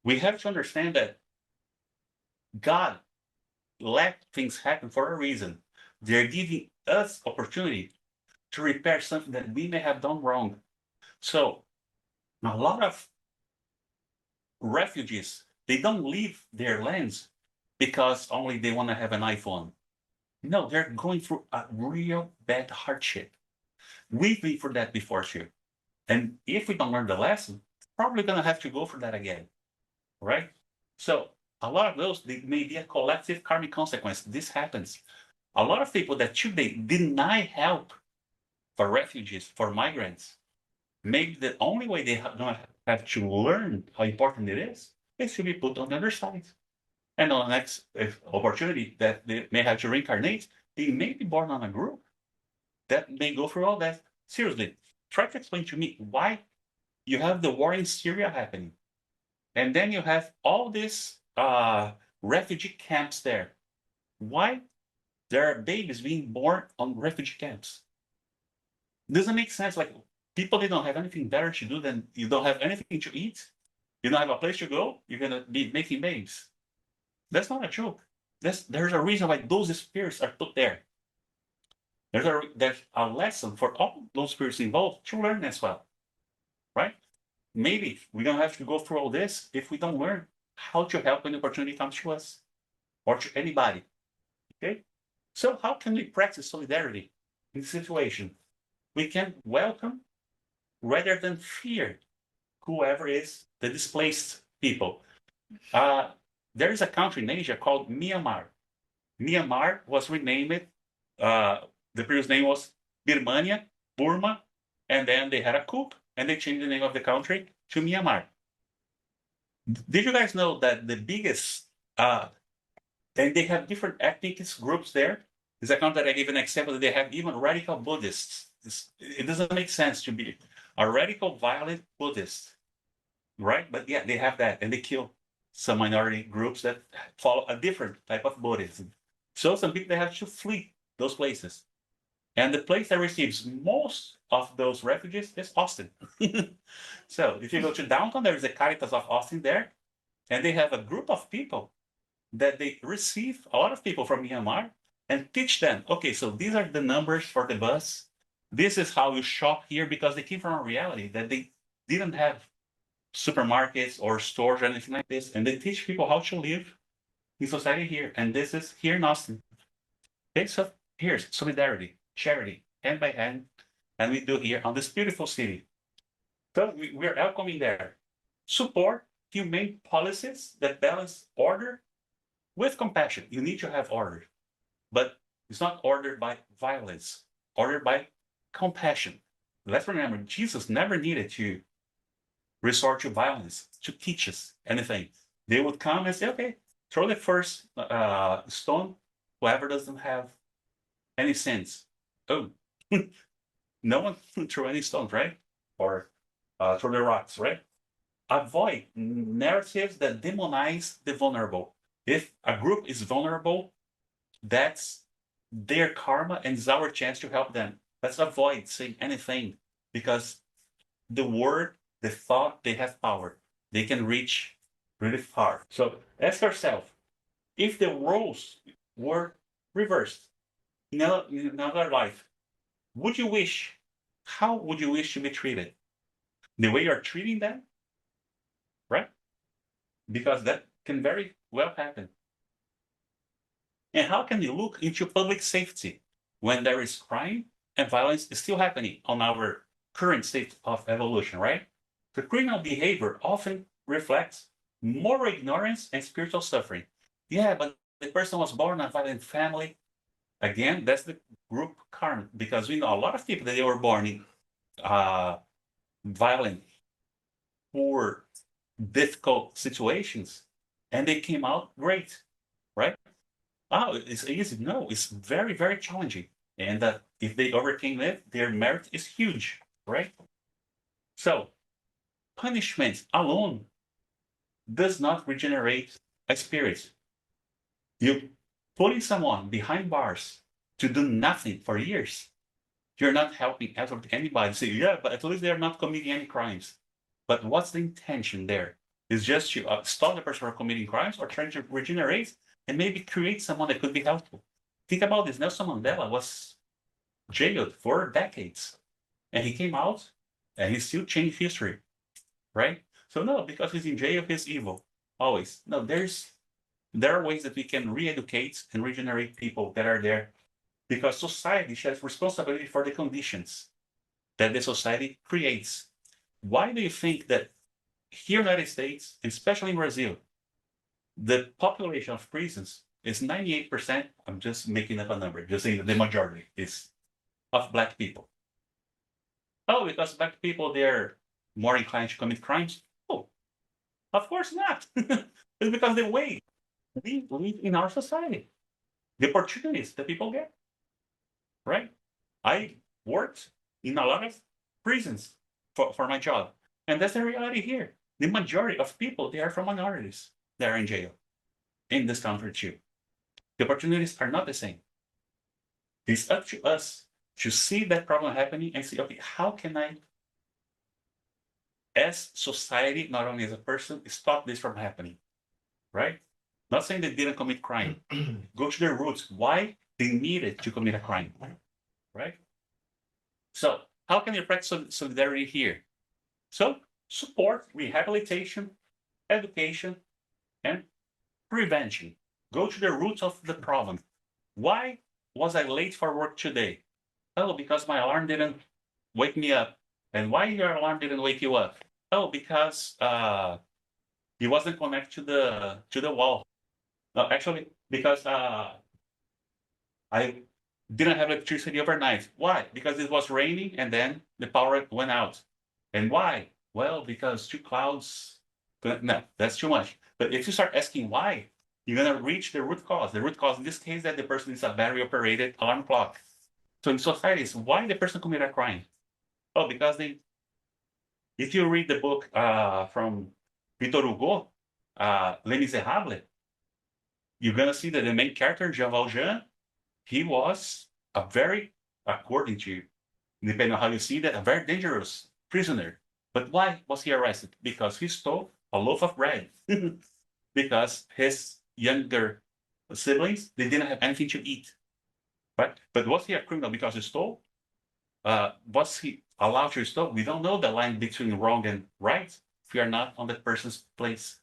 We have to understand that God let things happen for a reason. They're giving us opportunity to repair something that we may have done wrong. So a lot of refugees, they don't leave their lands because only they want to have an iPhone. No, they're going through a real bad hardship. We've been through that before too. And if we don't learn the lesson, probably going to have to go for that again, right? So a lot of those, they may be a collective karmic consequence. This happens. A lot of people that today deny help for refugees, for migrants, maybe the only way they have to learn how important it is to be put on the other side. And on the next opportunity that they may have to reincarnate, they may be born on a group that may go through all that. Seriously, try to explain to me why you have the war in Syria happening, and then you have all these refugee camps there. Why there are babies being born on refugee camps? Doesn't make sense. Like, people, they don't have anything better to do than, you don't have anything to eat, you don't have a place to go, you're gonna be making babies. That's not a joke. There's a reason why those spirits are put there. There's a lesson for all those spirits involved to learn as well, right? Maybe we don't have to go through all this if we don't learn how to help when the opportunity comes to us or to anybody. Okay? So how can we practice solidarity in this situation? We can welcome rather than fear whoever is the displaced people. There is a country in Asia called Myanmar. Myanmar was renamed, the previous name was Birmania, Burma, and then they had a coup and they changed the name of the country to Myanmar. Did you guys know that the biggest, and they have different ethnic groups there? This account that I gave an example that they have even radical Buddhists. It doesn't make sense to be a radical, violent Buddhist, right? But yeah, they have that, and they kill some minority groups that follow a different type of Buddhism. So some people, they have to flee those places. And the place that receives most of those refugees is Austin. So if you go to downtown, there is a Caritas of Austin there, and they have a group of people that they receive a lot of people from Myanmar and teach them, okay, so these are the numbers for the bus. This is how you shop here, because they came from a reality that they didn't have supermarkets or stores or anything like this. And they teach people how to live in society here. And this is here in Austin. Okay, so here's solidarity, charity, hand by hand, and we do here on this beautiful city. So we're welcoming there. Support humane policies that balance order with compassion. You need to have order, but it's not ordered by violence, ordered by compassion. Let's remember, Jesus never needed to resort to violence to teach us anything. They would come and say, okay, throw the first stone, whoever doesn't have any sins. Oh, no one threw any stones, right? Or throw the rocks, right? Avoid narratives that demonize the vulnerable. If a group is vulnerable, that's their karma and it's our chance to help them. Let's avoid saying anything, because the word, the thought, they have power. They can reach really far. So ask yourself, if the roles were reversed in another life, how would you wish to be treated? The way you're treating them, right? Because that can very well happen. And how can you look into public safety when there is crime and violence is still happening on our current state of evolution, right? The criminal behavior often reflects moral ignorance and spiritual suffering. Yeah, but the person was born in a violent family. Again, that's the group karma, because we know a lot of people that they were born in violent, poor, difficult situations, and they came out great, right? Oh, it's easy. No, it's very, very challenging. And if they overcame it, their merit is huge, right? So, punishment alone does not regenerate a spirit. You putting someone behind bars to do nothing for years, You're not helping absolutely anybody. Say, yeah, but at least they're not committing any crimes. But what's the intention there? Is just to stop the person from committing crimes, or trying to regenerate and maybe create someone that could be helpful. Think about this. Nelson Mandela was jailed for decades, and he came out and he still changed history, right? So no, because he's in jail, he's evil. Always. No, there are ways that we can re-educate and regenerate people that are there, because society has responsibility for the conditions that the society creates. Why do you think that here in the United States, and especially in Brazil, the population of prisons is 98%? I'm just making up a number, just saying that the majority is of Black people. Oh, because Black people, they're more inclined to commit crimes? Oh, of course not. It's because the way we live in our society, the opportunities that people get, right? I worked in a lot of prisons for my job. And that's the reality here. The majority of people, they are from minorities that are in jail in this country too. The opportunities are not the same. It's up to us to see that problem happening and see, okay, how can I, as society, not only as a person, stop this from happening, right? Not saying they didn't commit crime. Go to their roots. Why they needed to commit a crime, right? So how can you practice solidarity here? So support, rehabilitation, education, and prevention. Go to the roots of the problem. Why was I late for work today? Oh, because my alarm didn't wake me up. And why your alarm didn't wake you up? Oh, because it wasn't connected to the wall. No, actually, because I didn't have electricity overnight. Why? Because it was raining and then the power went out. And why? Well, because two clouds. No, that's too much. But if you start asking why, you're gonna reach the root cause. The root cause in this case that the person is a battery operated alarm clock. So in societies, why the person committed a crime? Oh, because they. If you read the book from Victor Hugo, Les Miserables, you're gonna see that the main character, Jean Valjean, he was a very, according to you, depending on how you see that, a very dangerous prisoner. But why was he arrested? Because he stole a loaf of bread. Because his younger siblings, they didn't have anything to eat. Right? But was he a criminal because he stole? Was he allowed to steal? We don't know the line between wrong and right if we are not on that person's place.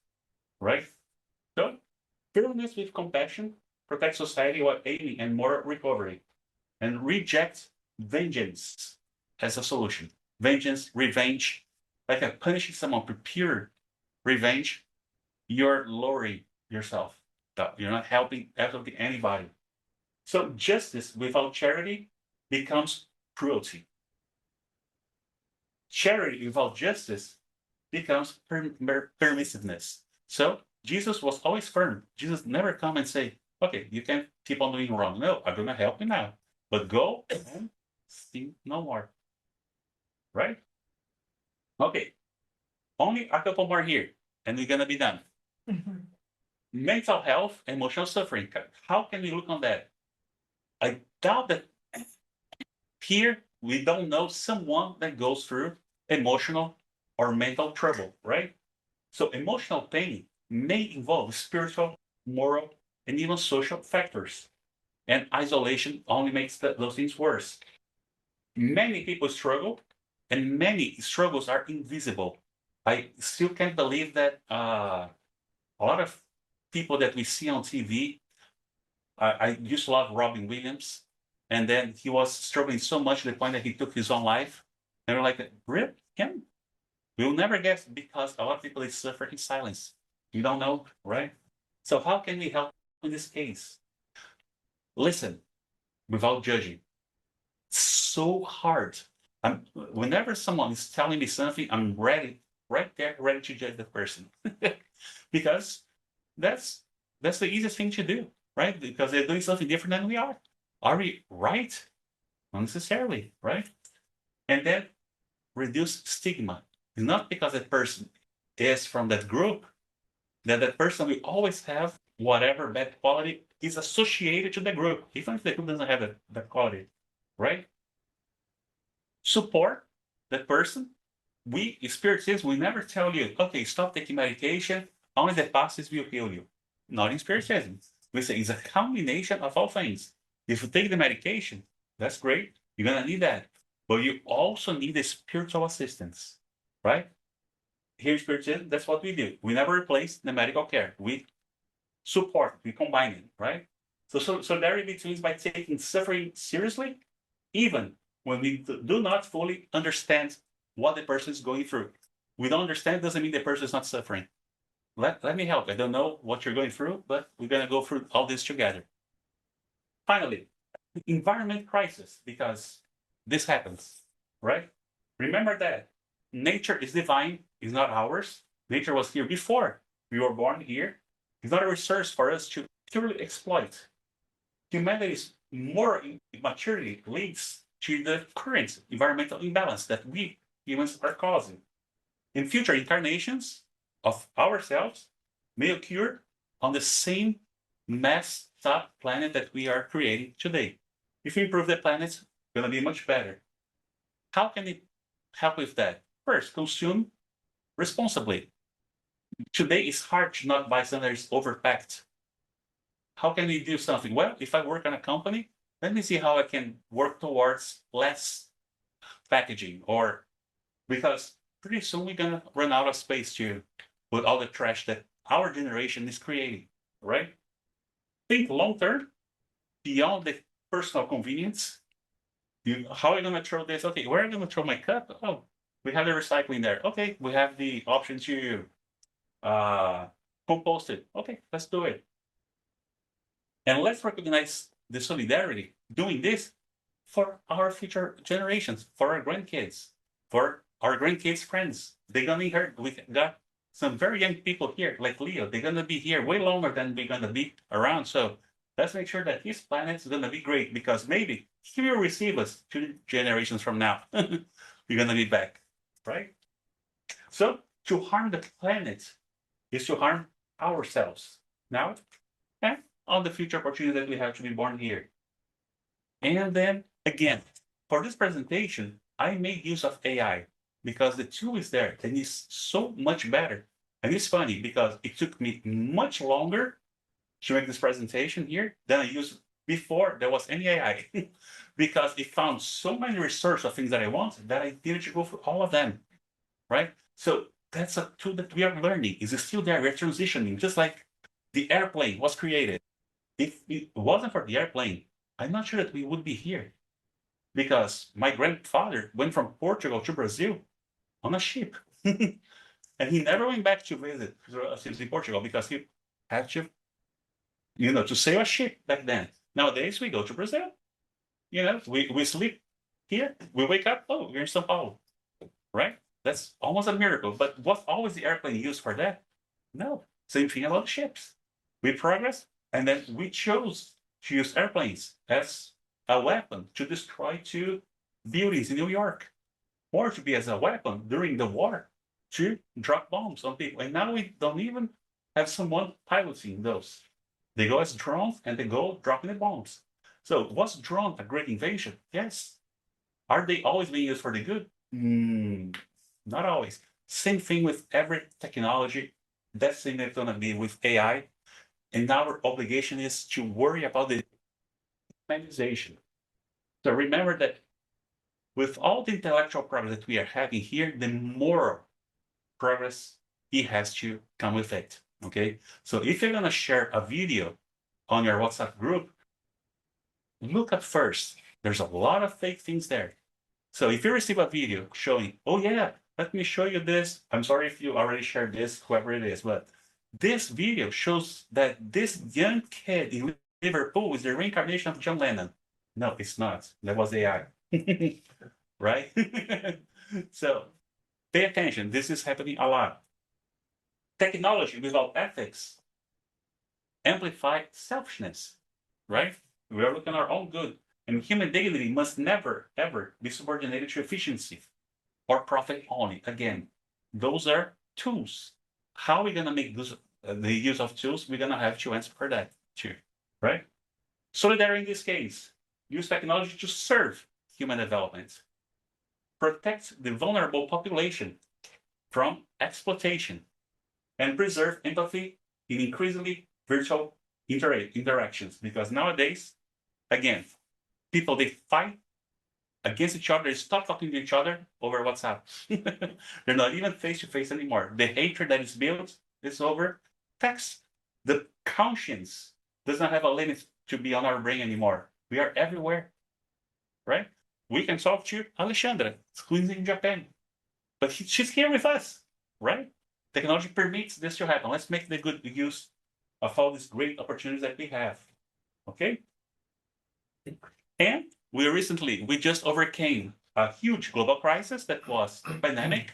Right? So, fairness with compassion, protect society while aiming and moral recovery, and reject vengeance as a solution. Vengeance, revenge, like punishing someone for pure revenge, you're lowering yourself. You're not helping absolutely anybody. So justice without charity becomes cruelty. Charity without justice becomes permissiveness. So Jesus was always firm. Jesus never come and say, okay, you can keep on doing wrong. No, I'm going to help you now. But go and sin no more. Right? Okay. Only a couple more here, and we're going to be done. Mental health, emotional suffering. How can we look on that? I doubt that here we don't know someone that goes through emotional or mental trouble, right? So emotional pain may involve spiritual, moral, and even social factors. And isolation only makes those things worse. Many people struggle, and many struggles are invisible. I still can't believe that a lot of people that we see on TV, I used to love Robin Williams, and then he was struggling so much to the point that he took his own life. And we're like, really? Him? We'll never guess, because a lot of people, they suffer in silence. You don't know, right? So how can we help in this case? Listen without judging. So hard. Whenever someone is telling me something, I'm ready, right there, ready to judge the person. Because that's the easiest thing to do, right? Because they're doing something different than we are. Are we right? Not necessarily, right? And then reduce stigma. It's not because that person is from that group that person will always have whatever bad quality is associated to the group, even if the group doesn't have that quality, right? support that person. We spiritists, we never tell you, okay, stop taking medication, only the passes will heal you. Not in spiritism. We say it's a combination of all things. If you take the medication, that's great. You're gonna need that. But you also need the spiritual assistance, right? Here in spiritism, that's what we do. We never replace the medical care. We support, we combine it, right? So solidarity means by taking suffering seriously, even when we do not fully understand what the person is going through. We don't understand doesn't mean the person is not suffering. Let me help. I don't know what you're going through, but we're going to go through all this together. Finally, environment crisis, because this happens, right? Remember that nature is divine, is not ours. Nature was here before we were born here. It's not a resource for us to purely exploit. Humanity's moral immaturity leads to the current environmental imbalance that we humans are causing. In future incarnations of ourselves may occur on the same messed up planet that we are creating today. If we improve the planet, it's going to be much better. How can it help with that? First, consume responsibly. Today it's hard to not buy something that is overpacked. How can we do something? Well, if I work on a company, let me see how I can work towards less packaging, or because pretty soon we're gonna run out of space to put all the trash that our generation is creating, right? Think long term, beyond the personal convenience. How are you gonna throw this? Okay, where am I gonna throw my cup? Oh, we have the recycling there. Okay, we have the option to compost it. Okay, let's do it. And let's recognize the solidarity doing this for our future generations, for our grandkids, for our grandkids' friends. They're gonna inherit. We got some very young people here, like Leo. They're gonna be here way longer than we're gonna be around. So let's make sure that his planet is gonna be great, because maybe he will receive us 2 generations from now. We're gonna be back, right? So to harm the planet is to harm ourselves now, and on the future opportunity that we have to be born here. And then again, for this presentation, I made use of AI because the tool is there and it's so much better. And it's funny because it took me much longer to make this presentation here than I used before there was any AI, because it found so many research of things that I want that I needed to go through all of them, right? So that's a tool that we are learning. Is still there? We're transitioning, just like the airplane was created. If it wasn't for the airplane, I'm not sure that we would be here, because my grandfather went from Portugal to Brazil on a ship. And he never went back to visit in Portugal because he had to, to sail a ship back then. Nowadays, we go to Brazil. We sleep here, we wake up, oh, we're in Sao Paulo, right? That's almost a miracle. But was always the airplane used for that? No. Same thing about ships. We progress, and then we chose to use airplanes as a weapon to destroy 2 buildings in New York, or to be as a weapon during the war to drop bombs on people. And now we don't even have someone piloting those. They go as drones and they go dropping the bombs. So was drone a great invention? Yes. Are they always being used for the good? Not always. Same thing with every technology. That's the thing that's going to be with AI. And our obligation is to worry about the humanization. So remember that with all the intellectual progress that we are having here, the moral progress, it has to come with it. Okay. So if you're going to share a video on your WhatsApp group, look at first. There's a lot of fake things there. So if you receive a video showing, oh yeah, let me show you this. I'm sorry if you already shared this, whoever it is, but this video shows that this young kid in Liverpool is the reincarnation of John Lennon. No, it's not. That was AI. Right? So pay attention. This is happening a lot. Technology without ethics amplify selfishness, right? We are looking at our own good. And human dignity must never, ever be subordinated to efficiency or profit only. Again, those are tools. How are we going to make the use of tools? We're going to have to answer for that too, right? Solidarity in this case, use technology to serve human development. protect the vulnerable population from exploitation, and preserve empathy in increasingly virtual interactions. Because nowadays, again, people, they fight against each other, they stop talking to each other over WhatsApp. They're not even face to face anymore. The hatred that is built is over text. The conscience does not have a limit to be on our brain anymore. We are everywhere, right? We can talk to Alexandra, who's in Japan, but she's here with us, right? Technology permits this to happen. Let's make the good use of all these great opportunities that we have. Okay? And we just overcame a huge global crisis that was pandemic,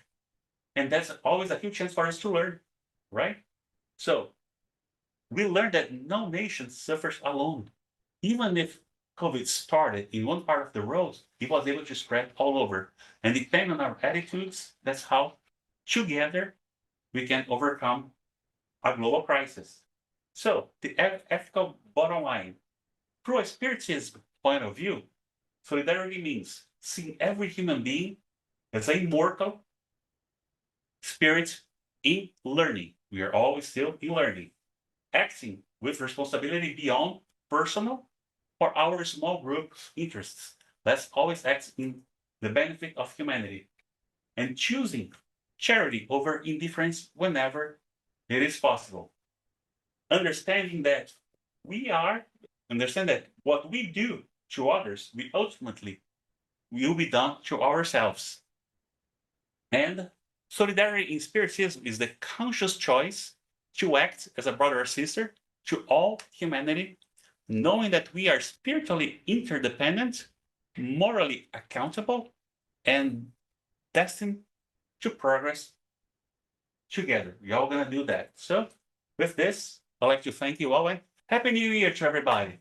and that's always a huge chance for us to learn, right? So we learned that no nation suffers alone. Even if COVID started in one part of the world, it was able to spread all over. And depending on our attitudes, that's how together we can overcome a global crisis. So the ethical bottom line, through a spiritist point of view, solidarity means seeing every human being as an immortal spirit in learning. We are always still in learning, acting with responsibility beyond personal or our small group interests. Let's always act in the benefit of humanity and choosing charity over indifference whenever it is possible. Understanding that understand that what we do to others, we ultimately will be done to ourselves. And solidarity in spiritism is the conscious choice to act as a brother or sister to all humanity, knowing that we are spiritually interdependent, morally accountable, and destined to progress together. We're all going to do that. So, with this, I'd like to thank you all and Happy New Year to everybody.